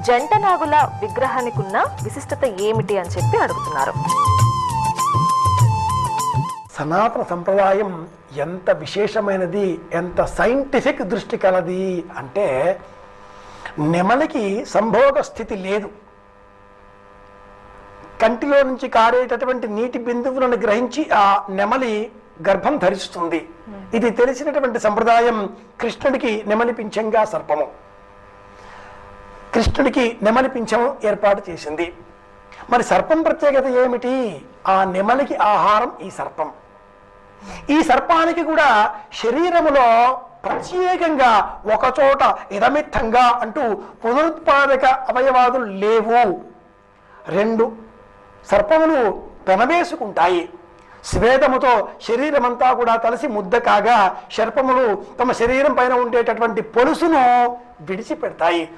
జంట నాగుల విగ్రహానికి ఉన్న విశిష్టత ఏమిటి అని చెప్పి అడుగుతున్నారు. సనాతన సంప్రదాయం ఎంత విశేషమైనది, ఎంత సైంటిఫిక్ దృష్టి కలది అంటే, నెమలికి సంభోగ స్థితి లేదు. కంటిలో నుంచి కారేటటువంటి నీటి బిందువులను గ్రహించి ఆ నెమలి గర్భం ధరిస్తుంది. ఇది తెలిసినటువంటి సంప్రదాయం కృష్ణుడికి నెమలి పింఛంగా సర్పము, కృష్ణుడికి నెమలి పింఛం ఏర్పాటు చేసింది. మరి సర్పం ప్రత్యేకత ఏమిటి? ఆ నెమలికి ఆహారం ఈ సర్పం. ఈ సర్పానికి కూడా శరీరములో ప్రత్యేకంగా ఒకచోట ఇదమిత్తంగా అంటూ పునరుత్పాదక అవయవాదులు లేవు. రెండు సర్పములు పెనవేసుకుంటాయి. స్వేదముతో శరీరమంతా కూడా కలిసి ముద్ద కాగా సర్పములు తమ శరీరం పైన ఉండేటటువంటి పొలుసును విడిచిపెడతాయి.